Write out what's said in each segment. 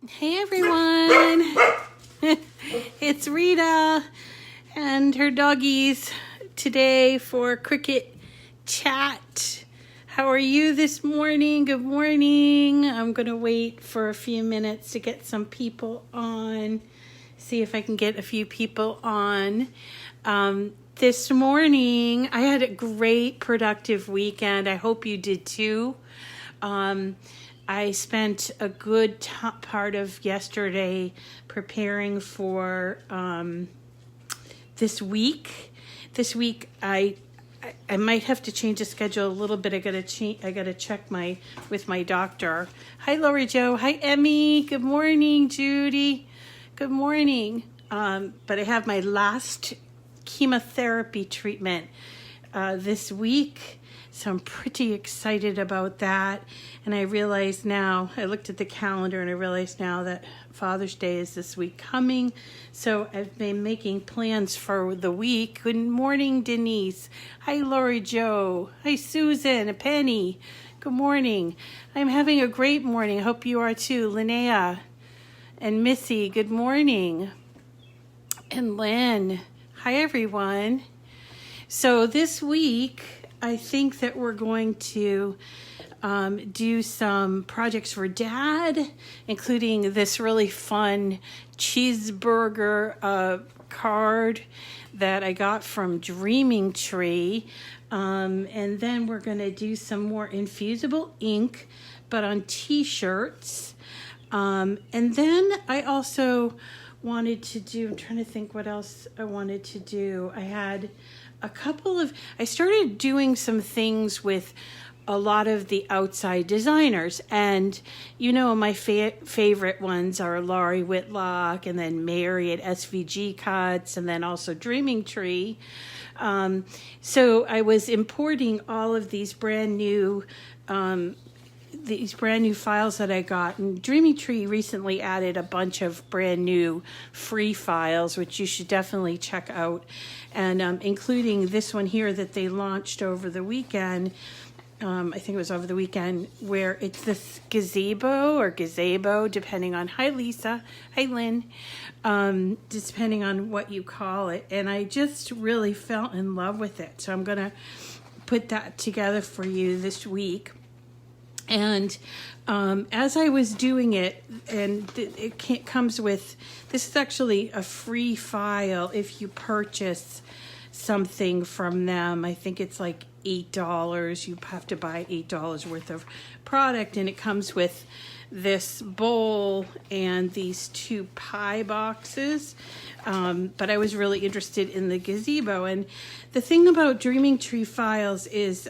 Hey everyone, it's Rita and her doggies today for Cricut Chat. How are you this morning? Good morning. I'm going to wait for a few minutes to get some people on, see if I can get a few people on. This morning, I had a great productive weekend. I hope you did too. I spent a good part of yesterday preparing for this week. This week, I might have to change the schedule a little bit. I gotta check with my doctor. Hi, Lori Jo. Hi, Emmy. Good morning, Judy. Good morning. But I have my last chemotherapy treatment this week. So I'm pretty excited about that. And I realize now, I looked at the calendar and I realized now that Father's Day is this week coming. So I've been making plans for the week. Good morning, Denise. Hi, Lori Jo. Hi, Susan, Penny. Good morning. I'm having a great morning. I hope you are too. Linnea and Missy, good morning. And Lynn. Hi, everyone. So this week, I think that we're going to do some projects for Dad, including this really fun cheeseburger card that I got from Dreaming Tree. And then we're going to do some more infusible ink, but on t-shirts. And then I also wanted to do, I'm trying to think what else I wanted to do. I had I started doing some things with a lot of the outside designers, and you know my favorite ones are Laurie Whitlock and then Mary at SVG Cuts and then also Dreaming Tree. So I was importing all of these brand new files that I got, and Dreaming Tree recently added a bunch of brand new free files, which you should definitely check out, and including this one here that they launched over the weekend. I think it was over the weekend, where it's this gazebo or gazebo, depending on, hi Lisa, hi Lynn, depending on what you call it, and I just really fell in love with it. So I'm going to put that together for you this week. And as I was doing it, and it comes with, this is actually a free file if you purchase something from them. I think it's like $8. You have to buy $8 worth of product, and it comes with this bowl and these 2 pie boxes. But I was really interested in the gazebo. And the thing about Dreaming Tree files is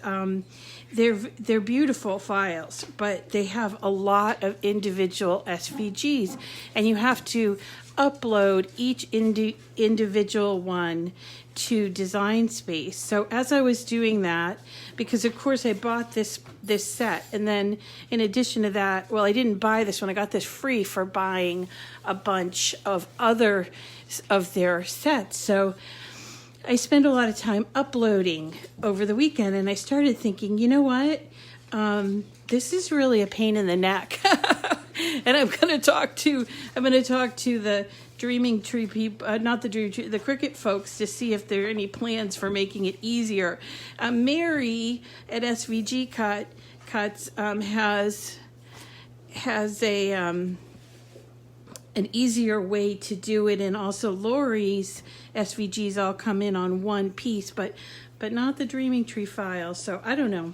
they're beautiful files, but they have a lot of individual SVGs, and you have to upload each individual one to Design Space. So as I was doing that, because of course I bought this set, and then in addition to that, well, I didn't buy this one, I got this free for buying a bunch of other of their sets. So I spent a lot of time uploading over the weekend, and I started thinking, you know what? This is really a pain in the neck. And I'm going to talk to the Dreaming Tree people, not the Dreaming Tree, the Cricut folks, to see if there are any plans for making it easier. Mary at SVG Cuts has an easier way to do it, and also Lori's SVGs all come in on one piece, but not the Dreaming Tree files. So I don't know.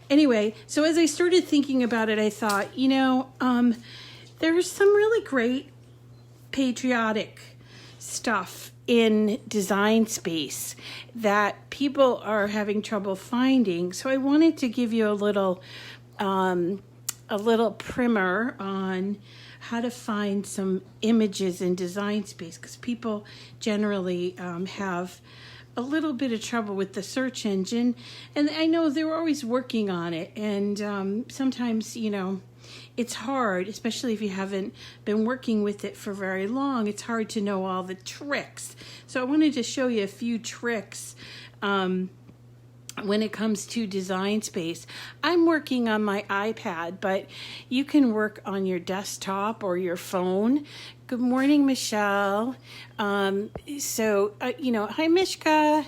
Anyway, so as I started thinking about it, I thought, you know, there's some really great Patriotic stuff in Design Space that people are having trouble finding. So I wanted to give you a little primer on how to find some images in Design Space, because people generally have a little bit of trouble with the search engine, and I know they're always working on it, and sometimes, you know, it's hard, especially if you haven't been working with it for very long. It's hard to know all the tricks. So I wanted to show you a few tricks when it comes to Design Space. I'm working on my iPad, but you can work on your desktop or your phone. Good morning, Michelle. Hi, Mishka.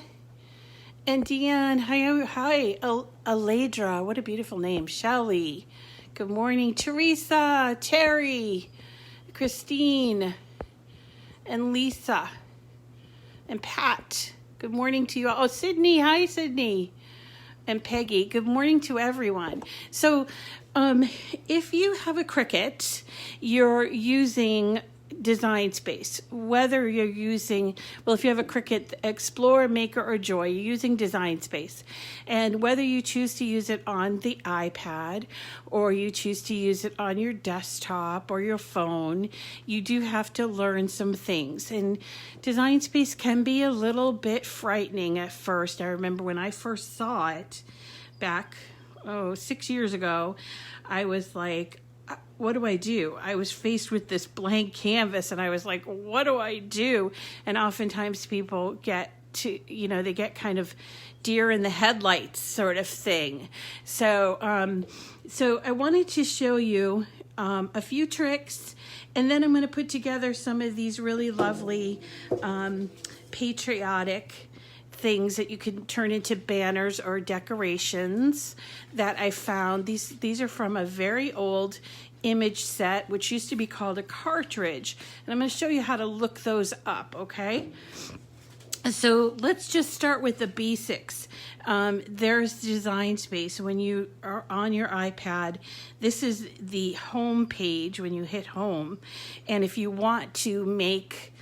And Deanne, hi, Aledra, what a beautiful name. Shelly, good morning. Teresa, Terry, Christine, and Lisa, and Pat. Good morning to you all. Oh, Sydney, hi, Sydney. And Peggy, good morning to everyone. So if you have a Cricut, you're using Design Space. Whether you're using, if you have a Cricut Explorer, Maker, or Joy, you're using Design Space. And whether you choose to use it on the iPad or you choose to use it on your desktop or your phone, you do have to learn some things. And Design Space can be a little bit frightening at first. I remember when I first saw it back, 6 years ago, I was like, what do I do? I was faced with this blank canvas and I was like, what do I do? And oftentimes people get to, they get kind of deer in the headlights sort of thing. So I wanted to show you a few tricks, and then I'm going to put together some of these really lovely patriotic things that you can turn into banners or decorations that I found. These are from a very old image set, which used to be called a cartridge. And I'm going to show you how to look those up, okay? So let's just start with the basics. There's Design Space. When you are on your iPad, this is the home page when you hit home. And if you want to make,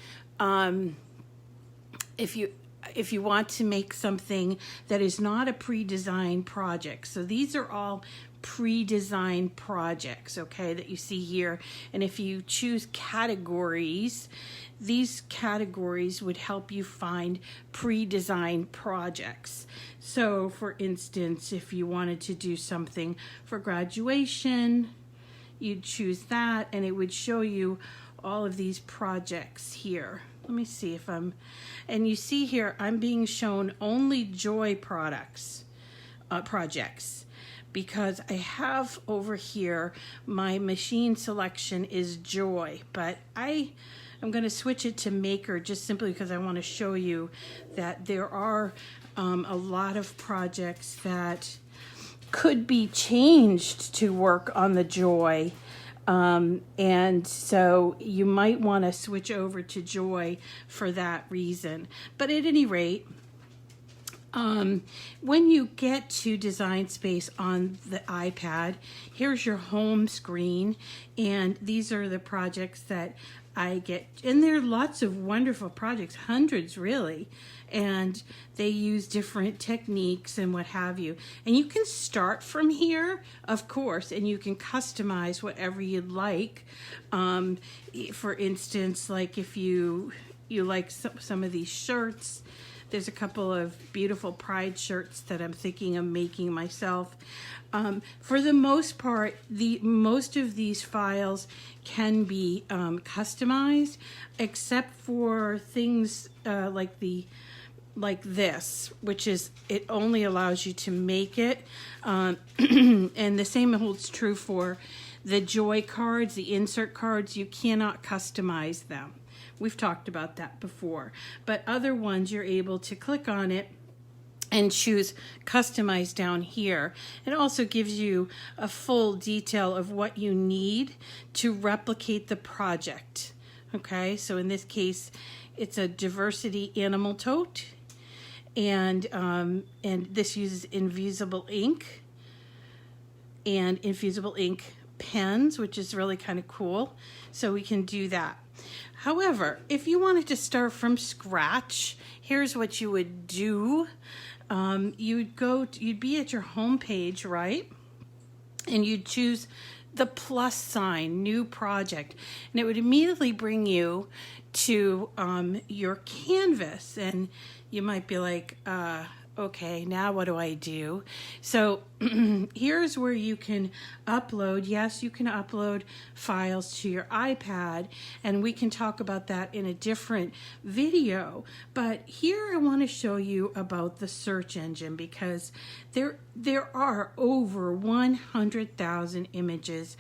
if you want to make something that is not a pre-designed project. So these are all pre-designed projects, okay, that you see here. And if you choose categories, these categories would help you find pre-designed projects. So for instance, if you wanted to do something for graduation, you'd choose that and it would show you all of these projects here. Let me see if and you see here, I'm being shown only Joy projects, because I have over here, my machine selection is Joy, but I'm going to switch it to Maker just simply because I want to show you that there are a lot of projects that could be changed to work on the Joy. And so you might want to switch over to Joy for that reason. But at any rate, when you get to Design Space on the iPad, here's your home screen, and these are the projects that I get, and there are lots of wonderful projects, hundreds really, and they use different techniques and what have you. And you can start from here, of course, and you can customize whatever you'd like. For instance, like if you like some of these shirts, there's a couple of beautiful Pride shirts that I'm thinking of making myself. For the most part, most of these files can be customized, except for things like this, which is, it only allows you to make it. And the same holds true for the Joy cards, the insert cards. You cannot customize them. We've talked about that before. But other ones, you're able to click on it and choose Customize down here. It also gives you a full detail of what you need to replicate the project. Okay, so in this case, it's a diversity animal tote. And this uses Infusible Ink and Infusible Ink pens, which is really kind of cool. So we can do that. However, if you wanted to start from scratch, here's what you would do. You'd be at your home page, right? And you'd choose the plus sign, new project, and it would immediately bring you to your canvas. And you might be like, Okay, now what do I do? So here's where you can upload. Yes, you can upload files to your iPad, and we can talk about that in a different video. But here I want to show you about the search engine, because there are over 100,000 images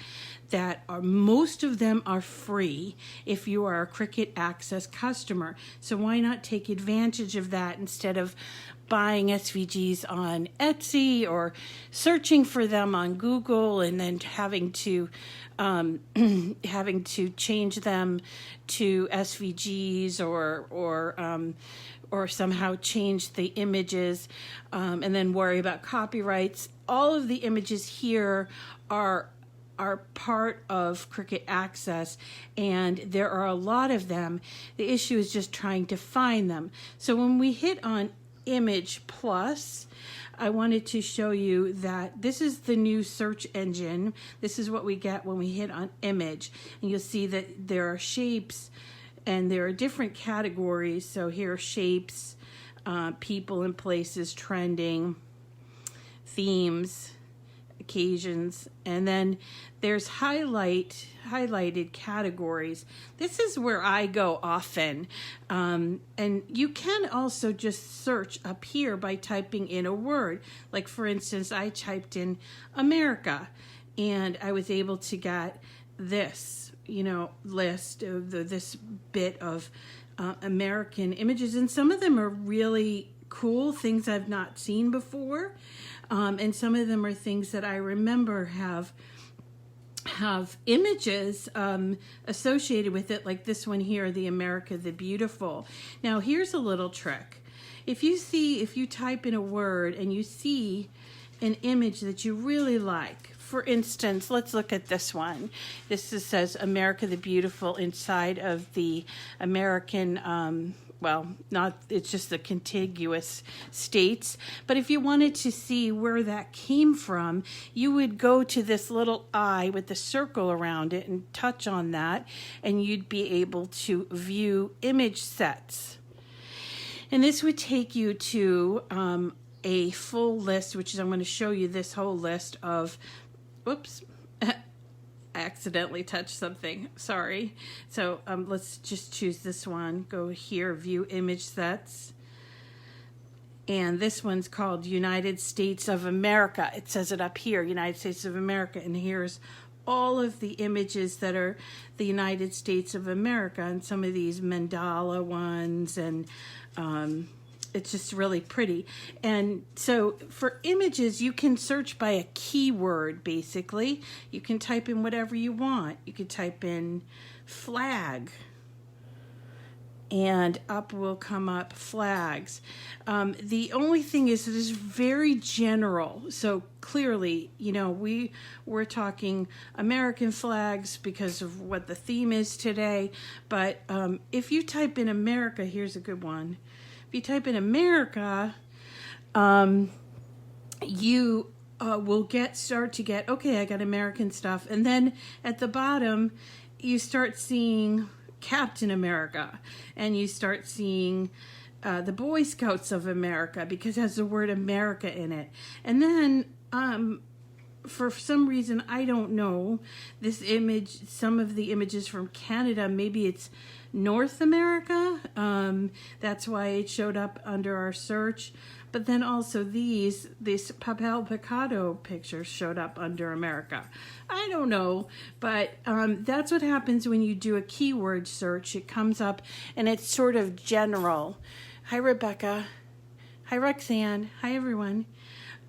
that are, most of them are free if you are a Cricut Access customer. So why not take advantage of that instead of buying SVGs on Etsy or searching for them on Google and then having to change them to SVGs or somehow change the images and then worry about copyrights. All of the images here are part of Cricut Access, and there are a lot of them. The issue is just trying to find them. So when we hit on Image Plus, I wanted to show you that this is the new search engine. This is what we get when we hit on image, and you'll see that there are shapes and there are different categories. So here are shapes, people and places, trending, themes, occasions, and then there's highlighted categories. This is where I go often, and you can also just search up here by typing in a word. Like for instance, I typed in America, and I was able to get this, list of this bit of American images, and some of them are really cool, things I've not seen before. And some of them are things that I remember have images associated with it, like this one here, the America the Beautiful. Now here's a little trick. If you type in a word and you see an image that you really like, for instance, let's look at this one. This says America the Beautiful inside of the American it's just the contiguous states. But if you wanted to see where that came from, you would go to this little eye with the circle around it and touch on that, and you'd be able to view image sets. And this would take you to a full list, which is, I'm going to show you this whole list of, whoops, I accidentally touched something, sorry. So let's just choose this one. Go here, view image sets. And this one's called United States of America. It says it up here, United States of America. And here's all of the images that are the United States of America, and some of these mandala ones, and it's just really pretty. And so for images, you can search by a keyword, basically. You can type in whatever you want. You could type in flag, and up will come up flags. The only thing is it is very general. So clearly, we're talking American flags because of what the theme is today. But if you type in America, here's a good one. If you type in America, you will start to get, okay, I got American stuff. And then at the bottom, you start seeing Captain America, and you start seeing the Boy Scouts of America, because it has the word America in it. And then for some reason, I don't know, this image, some of the images from Canada, maybe it's North America. That's why it showed up under our search. But then also these Papel Picado pictures showed up under America. I don't know, but that's what happens when you do a keyword search. It comes up and it's sort of general. Hi, Rebecca. Hi, Roxanne. Hi, everyone.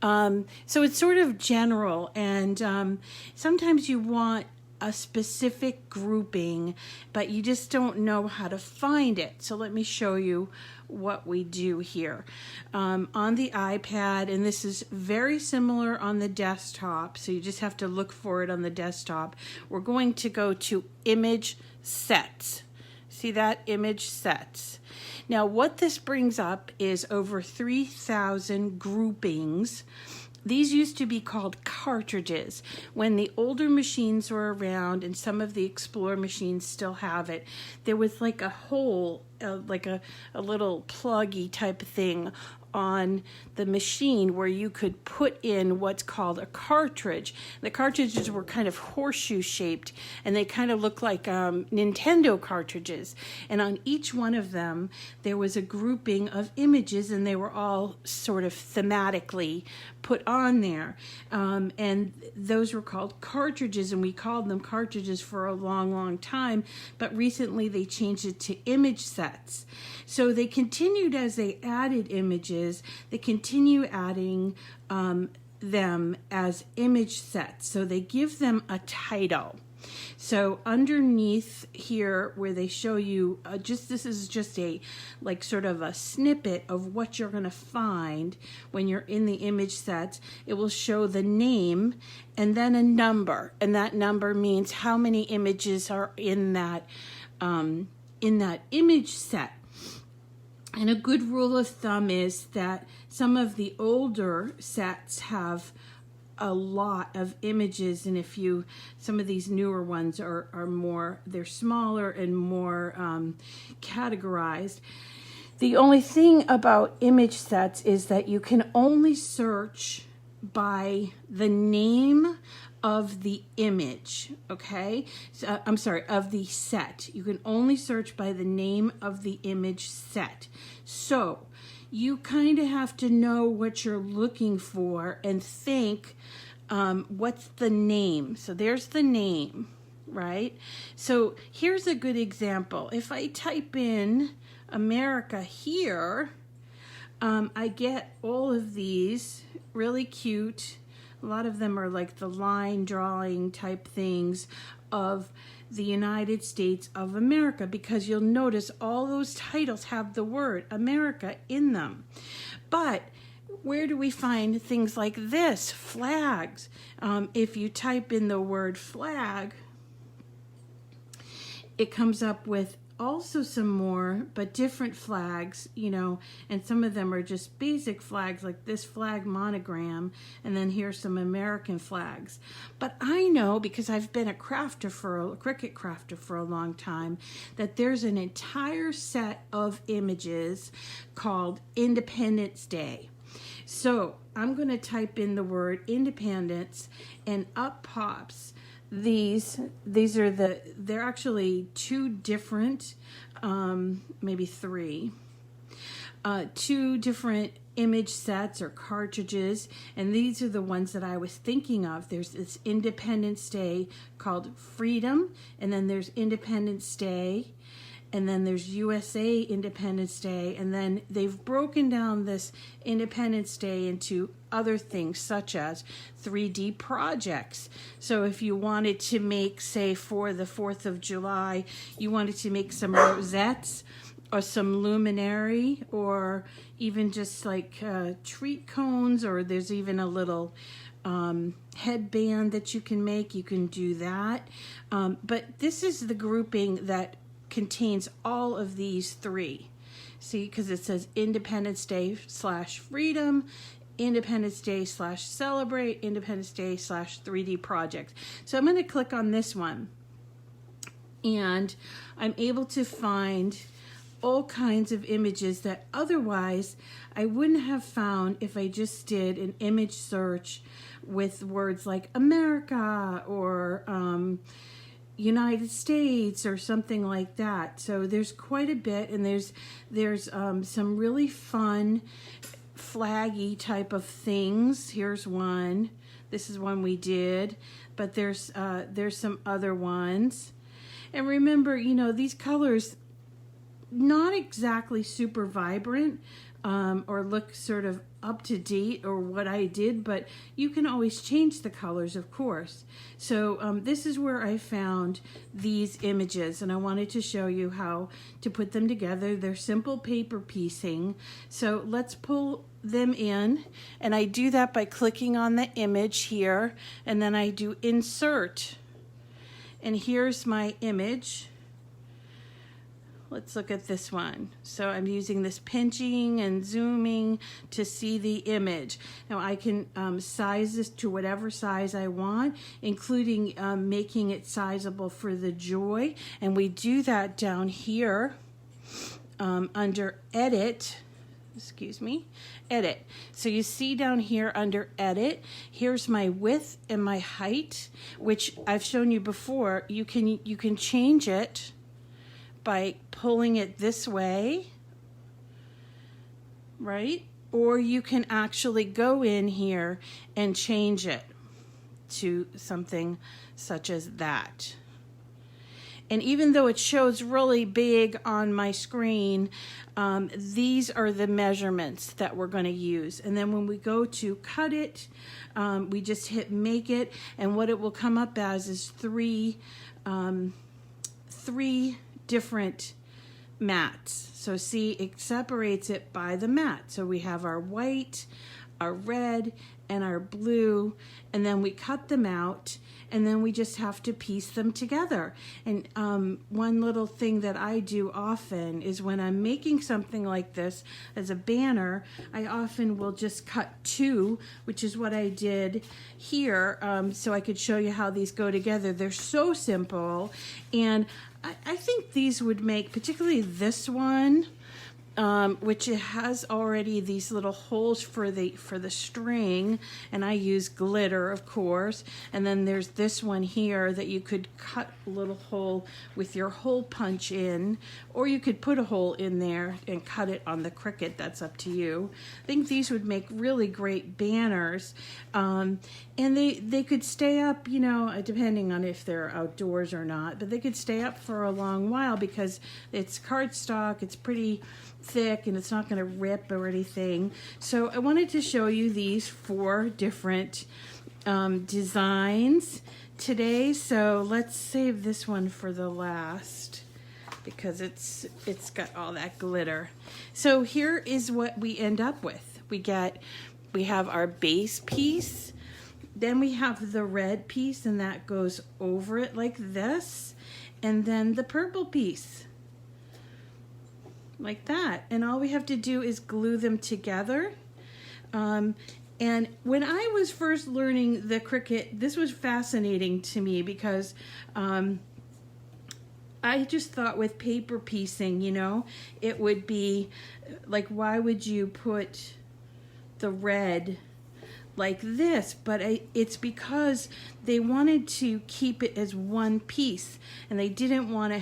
So it's sort of general, and sometimes you want a specific grouping, but you just don't know how to find it. So let me show you what we do here. On the iPad, and this is very similar on the desktop, so you just have to look for it on the desktop. We're going to go to Image Sets. See that? Image Sets. Now what this brings up is over 3,000 groupings. These used to be called cartridges. When the older machines were around, and some of the Explorer machines still have it, there was like a hole, like a little pluggy type of thing on the machine where you could put in what's called a cartridge. The cartridges were kind of horseshoe shaped, and they kind of looked like Nintendo cartridges. And on each one of them, there was a grouping of images, and they were all sort of thematically put on there. And those were called cartridges, and we called them cartridges for a long, long time. But recently they changed it to image sets. So they continued as they added images, they continue adding them as image sets. So they give them a title. So underneath here where they show you, this is just a like sort of a snippet of what you're going to find when you're in the image sets. It will show the name and then a number, and that number means how many images are in that image set. And a good rule of thumb is that some of the older sets have a lot of images, and some of these newer ones are more, they're smaller and more categorized. The only thing about image sets is that you can only search by the name of the image, okay? So, I'm sorry, of the set. You can only search by the name of the image set. So you kind of have to know what you're looking for and think, what's the name? So there's the name, right? So here's a good example. If I type in America here, I get all of these really cute. A lot of them are like the line drawing type things of the United States of America, because you'll notice all those titles have the word America in them. But where do we find things like this? Flags. If you type in the word flag, it comes up with also some more, but different flags, and some of them are just basic flags like this flag monogram, and then here's some American flags. But I know, because I've been a Cricut crafter for a long time, that there's an entire set of images called Independence Day. So I'm going to type in the word independence, and up pops these are they're actually two different, maybe three, two different image sets or cartridges, and these are the ones that I was thinking of. There's this Independence Day called Freedom, and then there's Independence Day, and then there's USA Independence Day, and then they've broken down this Independence Day into other things such as 3D projects. So if you wanted to make, say, for the 4th of July, you wanted to make some rosettes or some luminary, or even just like treat cones, or there's even a little headband that you can make, you can do that. But this is the grouping that contains all of these three. See, because it says Independence Day / Freedom, Independence Day / Celebrate, Independence Day / 3D Project. So I'm going to click on this one, and I'm able to find all kinds of images that otherwise I wouldn't have found if I just did an image search with words like America or United States or something like that. So there's quite a bit, and there's some really fun flaggy type of things. Here's one. This is one we did, but there's some other ones. And remember, these colors, not exactly super vibrant or look sort of up to date or what I did, but you can always change the colors, of course. So this is where I found these images, and I wanted to show you how to put them together. They're simple paper piecing. So let's pull them in, and I do that by clicking on the image here, and then I do insert. And here's my image. Let's look at this one. So I'm using this pinching and zooming to see the image. Now I can size this to whatever size I want, including making it sizable for the joy. And we do that down here under Edit. excuse me, edit. So you see down here under edit, here's my width and my height, which I've shown you before. You can change it by pulling it this way, right? Or you can actually go in here and change it to something such as that. And even though it shows really big on my screen, these are the measurements that we're going to use. And then when we go to cut it, we just hit make it, and what it will come up as is three different mats. So see, it separates it by the mat. So we have our white, our red, and our blue, and then we cut them out, and then we just have to piece them together. And one little thing that I do often is when I'm making something like this as a banner, I often will just cut two, which is what I did here, so I could show you how these go together. They're so simple, and I think these would make, particularly this one, which it has already these little holes for the string, and I use glitter, of course. And then there's this one here that you could cut a little hole with your hole punch in, or you could put a hole in there and cut it on the Cricut. That's up to you. I think these would make really great banners, and they could stay up, you know, depending on if they're outdoors or not, but they could stay up for a long while because it's cardstock. It's pretty thick and it's not going to rip or anything. So I wanted to show you these 4 different designs today. So let's save this one for the last because it's got all that glitter. So here is what we end up with. We have our base piece, then we have the red piece, and that goes over it like this, and then the purple piece like that, and all we have to do is glue them together. And when I was first learning the Cricut, this was fascinating to me because I just thought with paper piecing, you know, it would be like, why would you put the red like this? But it's because they wanted to keep it as one piece, and they didn't want to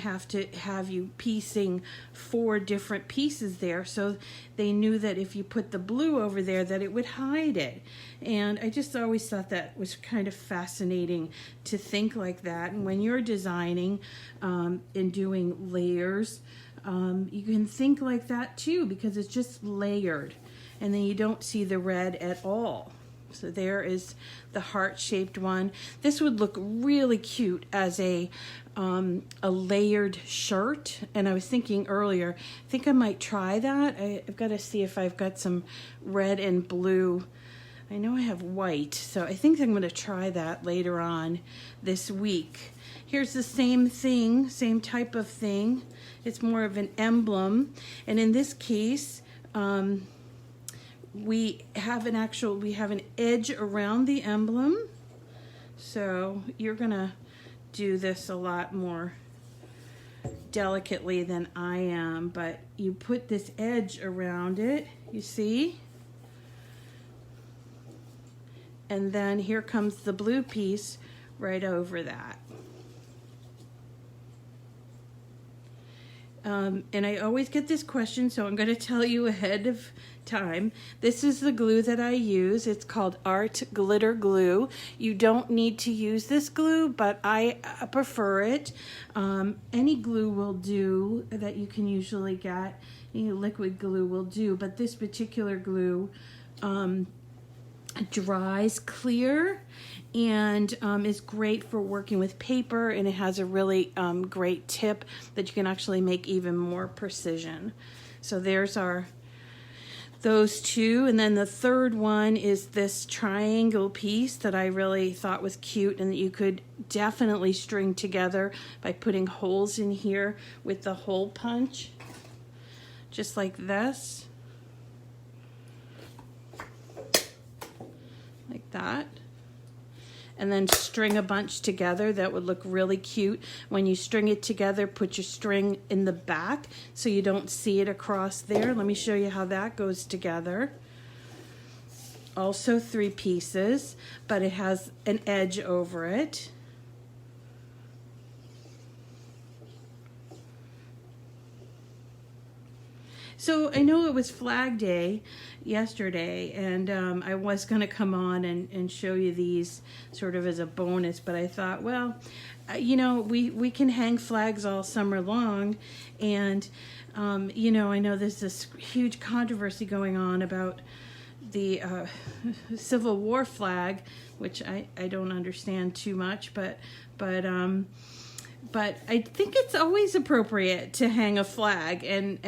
have you piecing 4 different pieces there. So they knew that if you put the blue over there, that it would hide it. And I just always thought that was kind of fascinating to think like that. And when you're designing and doing layers, you can think like that too, because it's just layered, and then you don't see the red at all. So there is the heart-shaped one. This would look really cute as a layered shirt. And I was thinking earlier, I think I might try that. I've got to see if I've got some red and blue. I know I have white, so I think I'm going to try that later on this week. Here's the same thing, same type of thing. It's more of an emblem. And in this case, we have an edge around the emblem. So you're gonna do this a lot more delicately than I am, but you put this edge around it, you see? And then here comes the blue piece right over that. And I always get this question, so I'm going to tell you ahead of time. This is the glue that I use. It's called Art Glitter Glue. You don't need to use this glue, but I prefer it. Any glue will do that you can usually get. Any liquid glue will do, but this particular glue dries clear and is great for working with paper, and it has a really great tip that you can actually make even more precision. So there's those 2, and then the third one is this triangle piece that I really thought was cute and that you could definitely string together by putting holes in here with the hole punch, just like this. Like that. and then string a bunch together. That would look really cute. When you string it together, put your string in the back so you don't see it across there. Let me show you how that goes together. Also 3 pieces, but it has an edge over it. So I know it was Flag Day yesterday, and I was going to come on and show you these sort of as a bonus, but I thought, well, you know, we can hang flags all summer long, and, you know, I know there's this huge controversy going on about the Civil War flag, which I don't understand too much, but I think it's always appropriate to hang a flag, and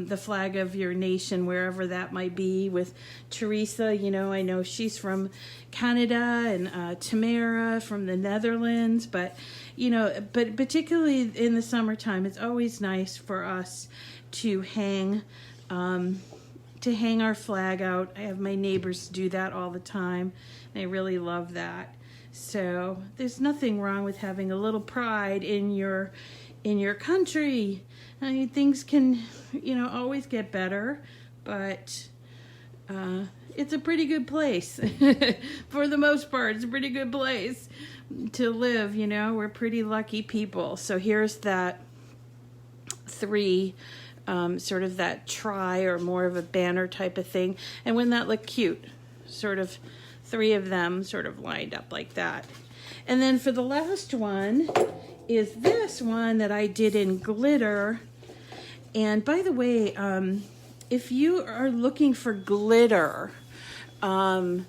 the flag of your nation, wherever that might be. With Teresa, you know, I know she's from Canada, and Tamara from the Netherlands, but, you know, but particularly in the summertime, it's always nice for us to hang our flag out. I have my neighbors do that all the time, and I really love that. So there's nothing wrong with having a little pride in your country. I mean, things can, you know, always get better, but it's a pretty good place. For the most part, it's a pretty good place to live, you know. We're pretty lucky people. So here's that 3, sort of that try or more of a banner type of thing. And wouldn't that look cute? Sort of 3 of them sort of lined up like that. And then for the last one is this one that I did in glitter. And by the way, if you are looking for glitter, I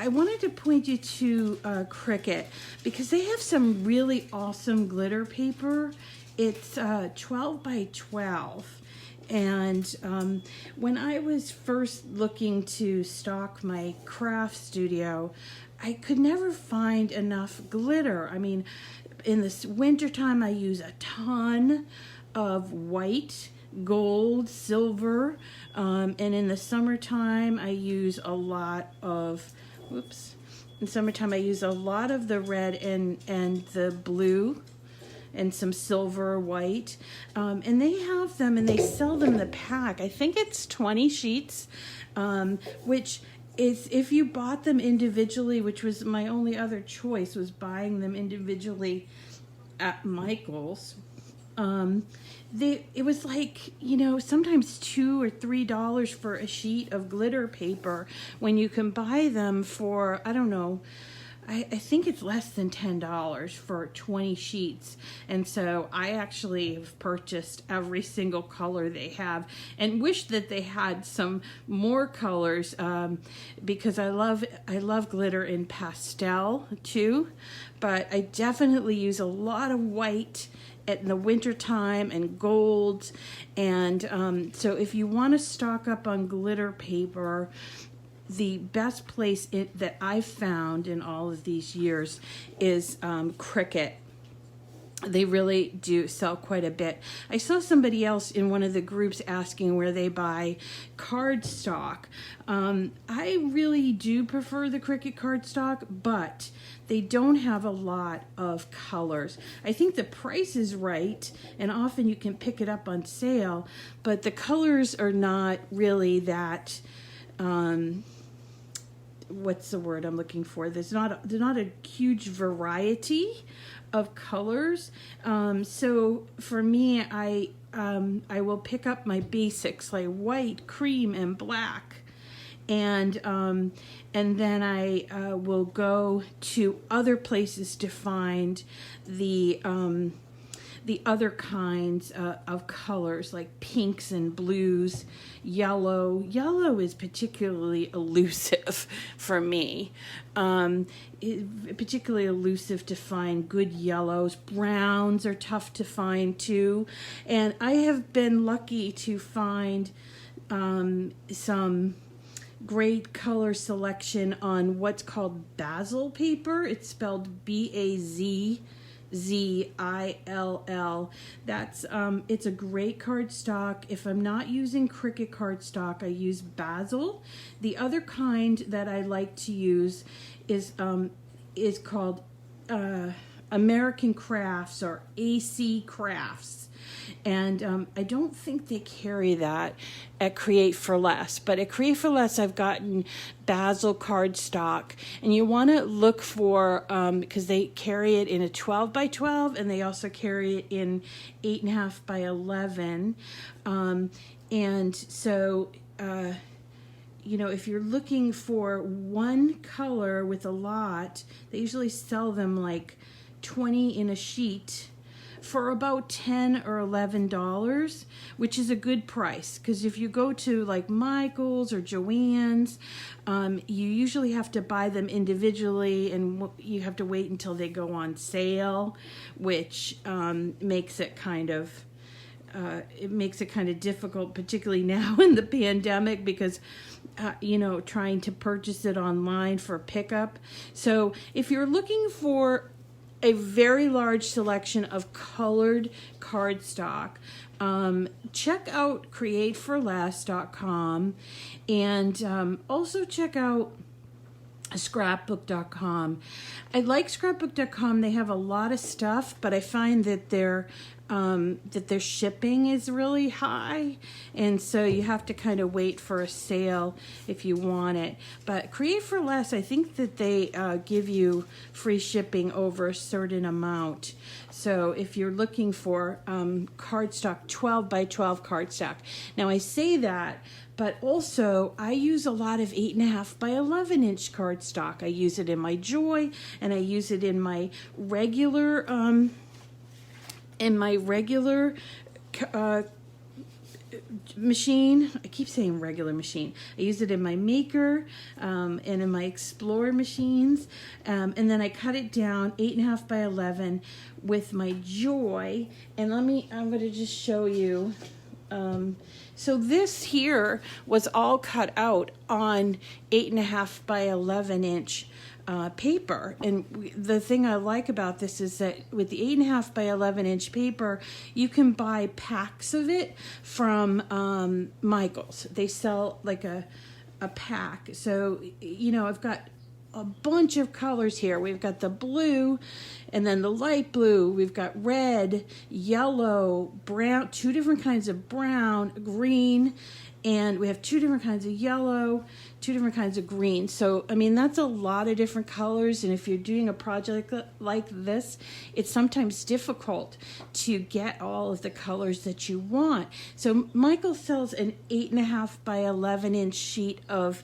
wanted to point you to Cricut, because they have some really awesome glitter paper. It's 12 by 12. And when I was first looking to stock my craft studio, I could never find enough glitter. I mean, in this wintertime, I use a ton of white, gold, silver, and in the summertime, I use a lot of, in summertime, I use a lot of the red and the blue, and some silver, white, and they have them, and they sell them in the pack. I think it's 20 sheets, which is, if you bought them individually, which was my only other choice, was buying them individually at Michael's. It was like, you know, sometimes $2 or $3 for a sheet of glitter paper, when you can buy them for, I don't know, I think it's less than $10 for 20 sheets. And so I actually have purchased every single color they have, and wish that they had some more colors, because I love glitter in pastel too, but I definitely use a lot of white in the winter time and golds. And so if you want to stock up on glitter paper, the best place that I've found in all of these years is Cricut. They really do sell quite a bit. I saw somebody else in one of the groups asking where they buy cardstock. I really do prefer the Cricut cardstock, but they don't have a lot of colors. I think the price is right, and often you can pick it up on sale, but the colors are not really that, what's the word I'm looking for? There's not a huge variety of colors. So for me, I will pick up my basics like white, cream, and black, and then I will go to other places to find the other kinds of colors, like pinks and blues, yellow. Yellow is particularly elusive for me. Particularly elusive to find good yellows. Browns are tough to find too. And I have been lucky to find some great color selection on what's called basil paper. It's spelled BAZZL. That's it's a great cardstock. If I'm not using Cricut cardstock, I use Basil. The other kind that I like to use is called American Crafts, or AC Crafts. And I don't think they carry that at Create for Less. But at Create for Less, I've gotten Basil cardstock. And you want to look for, because they carry it in a 12 by 12, and they also carry it in 8.5 by 11. And so, you know, if you're looking for one color with a lot, they usually sell them like 20 in a sheet for about $10 or $11, which is a good price. Because if you go to like Michael's or Joann's, you usually have to buy them individually, and you have to wait until they go on sale, which makes it kind of difficult, particularly now in the pandemic, because you know, trying to purchase it online for pickup. So if you're looking for a very large selection of colored cardstock, check out createforless.com, and also check out scrapbook.com. I like scrapbook.com. They have a lot of stuff, but I find that their shipping is really high, and so you have to kind of wait for a sale if you want it. But Create for Less, I think that they give you free shipping over a certain amount. So if you're looking for cardstock, 12 by 12 cardstock. Now I say that, but also I use a lot of 8.5 by 11 inch cardstock. I use it in my Joy, and I use it in my regular machine. I keep saying regular machine. I use it in my Maker and in my Explorer machines, and then I cut it down 8.5 by 11 with my Joy. And I'm going to just show you. So this here was all cut out on 8.5 by 11 inch paper. And the thing I like about this is that with the 8.5 by 11 inch paper, you can buy packs of it from Michael's. They sell like a pack. So, you know, I've got a bunch of colors here. We've got the blue, and then the light blue. We've got red, yellow, brown, 2 different kinds of brown, green, and we have 2 different kinds of yellow, 2 different kinds of green. So, I mean, that's a lot of different colors, and if you're doing a project like this, it's sometimes difficult to get all of the colors that you want. So Michael sells an 8.5 by 11 inch sheet of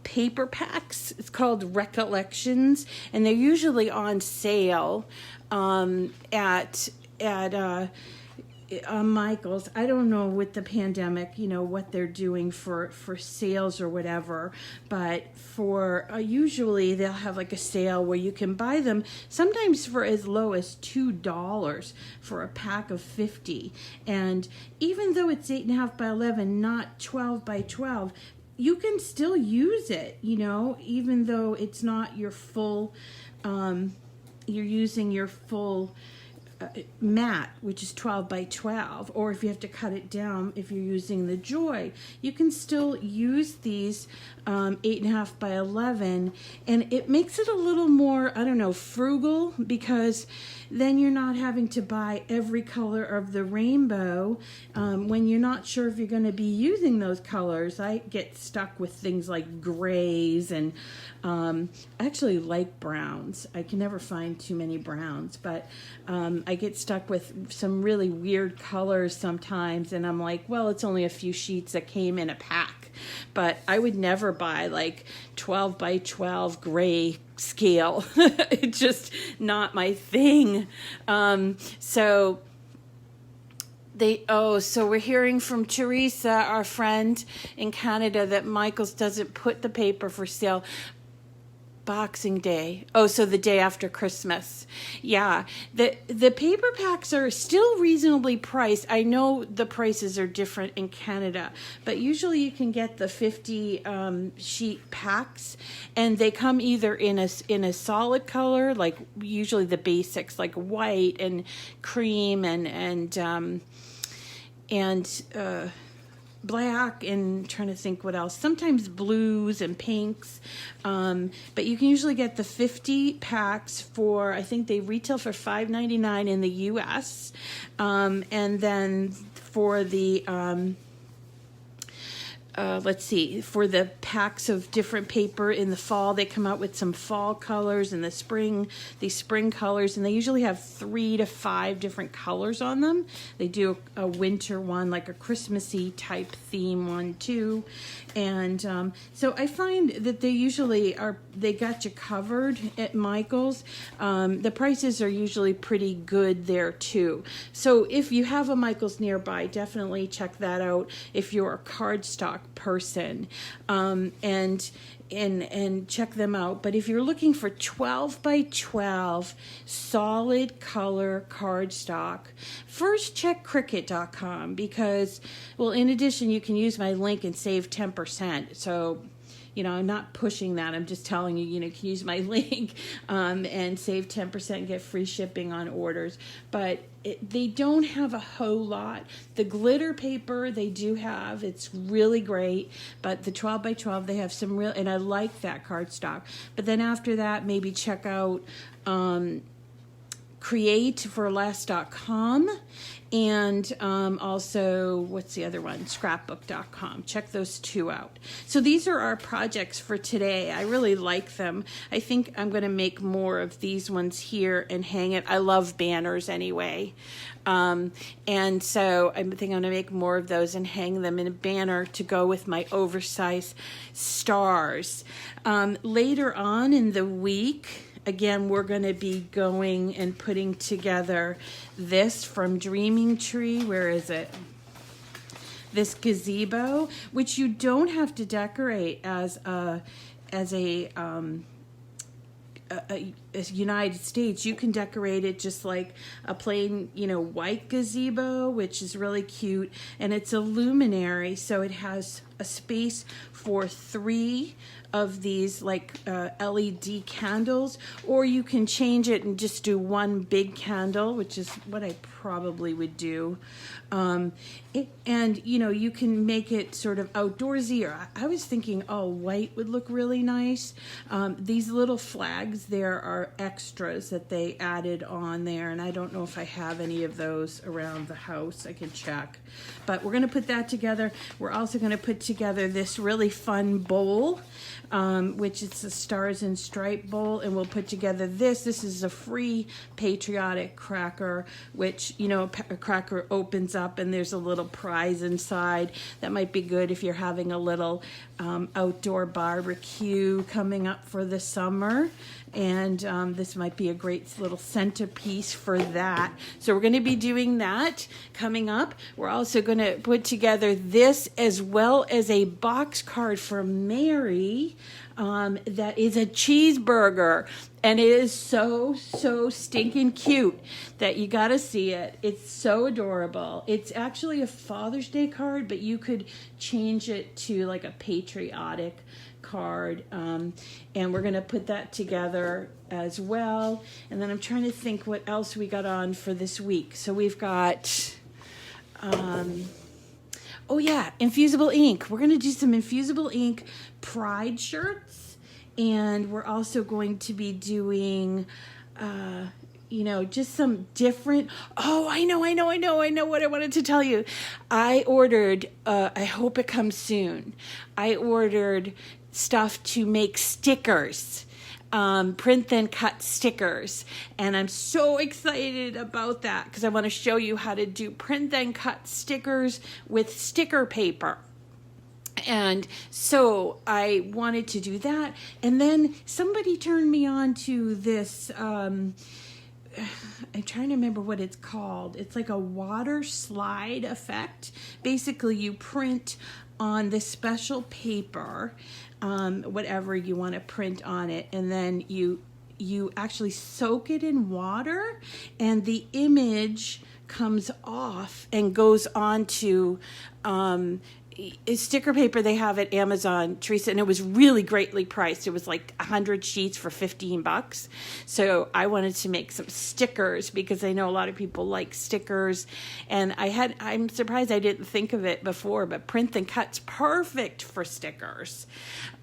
paper packs. It's called Recollections, and they're usually on sale at Michael's. I don't know with the pandemic, you know, what they're doing for sales or whatever, but for usually they'll have like a sale where you can buy them sometimes for as low as $2 for a pack of 50. And even though it's 8.5 by 11, not 12 by 12, you can still use it, you know, even though it's not your full, you're using your full mat, which is 12 by 12, or if you have to cut it down, if you're using the Joy, you can still use these 8.5 by 11, and it makes it a little more, I don't know, frugal, because then you're not having to buy every color of the rainbow when you're not sure if you're going to be using those colors. I get stuck with things like grays, and I actually like browns. I can never find too many browns, but I get stuck with some really weird colors sometimes, and I'm like, well, it's only a few sheets that came in a pack. But I would never buy like 12 by 12 gray scale. It's just not my thing. So we're hearing from Teresa, our friend in Canada, that Michael's doesn't put the paper for sale. Boxing Day. Oh, so the day after Christmas. Yeah, the paper packs are still reasonably priced. I know the prices are different in Canada, but usually you can get the 50 sheet packs, and they come either in a solid color, like usually the basics, like white and cream and black, and trying to think what else. Sometimes blues and pinks, but you can usually get the 50 packs for, I think they retail for $5.99 in the U.S. And then for the let's see, for the packs of different paper in the fall, they come out with some fall colors, and the spring, these spring colors, and they usually have 3 to 5 different colors on them. They do a winter one, like a Christmassy type theme one too. And so I find that they usually they got you covered at Michael's. The prices are usually pretty good there too. So if you have a Michael's nearby, definitely check that out if you're a cardstock person, and check them out. But if you're looking for 12 by 12 solid color cardstock, first check Cricut.com, because, well, in addition, you can use my link and save 10%. So, you know, I'm not pushing that. I'm just telling you, you know, you can use my link and save 10% and get free shipping on orders. But they don't have a whole lot. The glitter paper they do have, it's really great. But the 12 by 12, they have some real, and I like that cardstock. But then after that, maybe check out createforless.com, and also, what's the other one? Scrapbook.com. Check those two out. So these are our projects for today. I really like them. I think I'm going to make more of these ones here and hang it. I love banners anyway. And so I think I'm going to make more of those and hang them in a banner to go with my oversized stars. Later on in the week, again, we're going to be going and putting together this from Dreaming Tree. Where is it? This gazebo, which you don't have to decorate as a United States. You can decorate it just like a plain, you know, white gazebo, which is really cute. And it's a luminary, so it has a space for 3 of these like LED candles, or you can change it and just do one big candle, which is what I probably would do. And you know, you can make it sort of outdoorsy, or I was thinking all white would look really nice. These little flags there are extras that they added on there, and I don't know if I have any of those around the house. I can check, but we're going to put that together. We're also going to put together this really fun bowl, which is a Stars and Stripe bowl, and we'll put together this. This is a free Patriotic cracker, which, you know, a cracker opens up and there's a little prize inside. That might be good if you're having a little outdoor barbecue coming up for the summer. And this might be a great little centerpiece for that. So we're going to be doing that coming up. We're also going to put together this, as well as a box card for Mary that is a cheeseburger. And it is so stinking cute that you got to see it. It's so adorable. It's actually a Father's Day card, but you could change it to like a patriotic card, and we're going to put that together as well. And then I'm trying to think what else we got on for this week. So we've got oh yeah, Infusible Ink. We're going to do some Infusible Ink Pride shirts, and we're also going to be doing you know, just some different, I know what I wanted to tell you. I ordered, I hope it comes soon, I ordered stuff to make stickers, print then cut stickers, and I'm so excited about that because I want to show you how to do print then cut stickers with sticker paper. And so I wanted to do that, and then somebody turned me on to this I'm trying to remember what it's called. It's like a water slide effect. Basically, you print on this special paper, whatever you want to print on it, and then you actually soak it in water, and the image comes off and goes onto sticker paper they have at Amazon, Teresa, and it was really greatly priced. It was like 100 sheets for $15. So I wanted to make some stickers because I know a lot of people like stickers, and I'm surprised I didn't think of it before, but Print and Cut's perfect for stickers.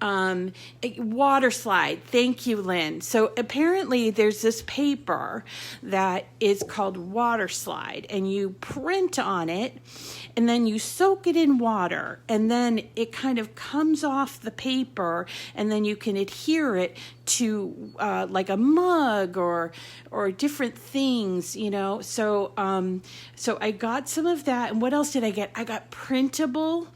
Water slide. Thank you, Lynn. So apparently there's this paper that is called water slide, and you print on it, and then you soak it in water, and then it kind of comes off the paper, and then you can adhere it to like a mug or different things, you know. So I got some of that, and what else did I get? I got printable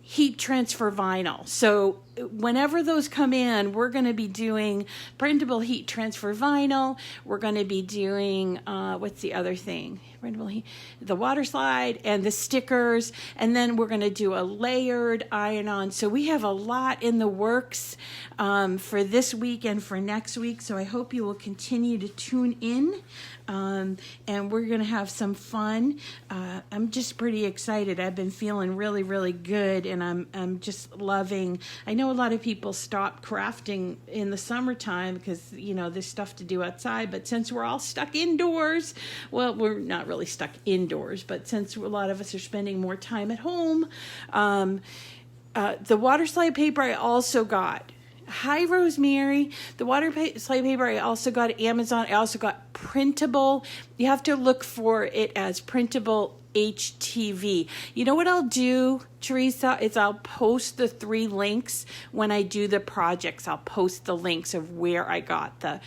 heat transfer vinyl. So whenever those come in, we're going to be doing printable heat transfer vinyl. We're going to be doing, what's the other thing? Printable heat, the water slide and the stickers. And then we're going to do a layered iron-on. So we have a lot in the works for this week and for next week. So I hope you will continue to tune in. And we're going to have some fun. I'm just pretty excited. I've been feeling really, really good, and I'm just loving. I know a lot of people stop crafting in the summertime because, you know, there's stuff to do outside, but since we're all stuck indoors, well, we're not really stuck indoors, but since a lot of us are spending more time at home, the water slide paper I also got. Hi, Rosemary. The water slide paper I also got at Amazon. I also got printable. You have to look for it as printable HTV. You know what I'll do, Teresa, is I'll post the 3 links when I do the projects. I'll post the links of where I got the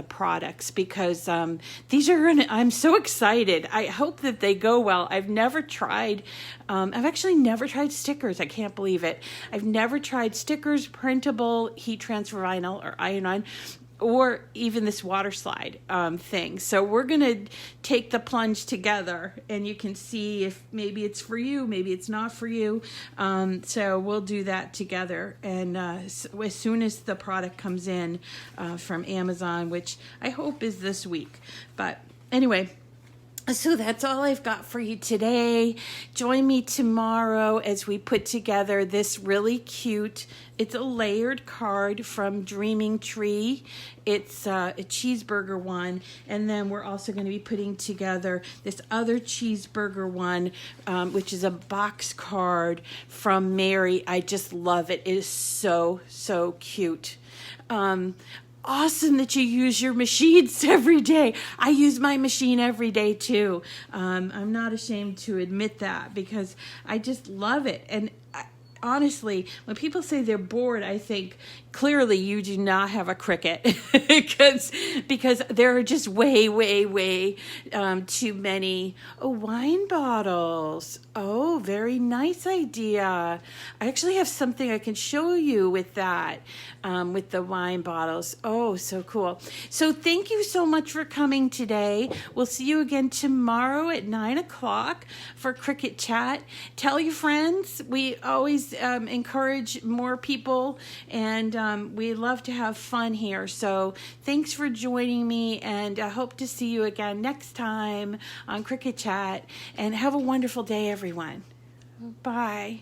products, because these are I'm so excited. I hope that they go well. I've never tried, I've actually never tried stickers. I can't believe it. I've never tried stickers, printable heat transfer vinyl or iron-on, or even this water slide thing. So we're going to take the plunge together, and you can see if maybe it's for you, maybe it's not for you. So we'll do that together. And as soon as the product comes in from Amazon, which I hope is this week. But anyway, so that's all I've got for you today. Join me tomorrow as we put together this really cute, it's a layered card from Dreaming Tree. It's a cheeseburger one. And then we're also going to be putting together this other cheeseburger one, which is a box card from Mary. I just love it. It is so, so cute. Awesome that you use your machines every day. I use my machine every day too. I'm not ashamed to admit that because I just love it. And honestly, when people say they're bored, I think clearly you do not have a Cricut because there are just way too many wine bottles. Oh, very nice idea. I actually have something I can show you with that, with the wine bottles. Oh, so cool. So thank you so much for coming today. We'll see you again tomorrow at 9 o'clock for Cricut Chat. Tell your friends. We always encourage more people, and we love to have fun here. So thanks for joining me, and I hope to see you again next time on Cricut Chat. And have a wonderful day, everyone. Bye.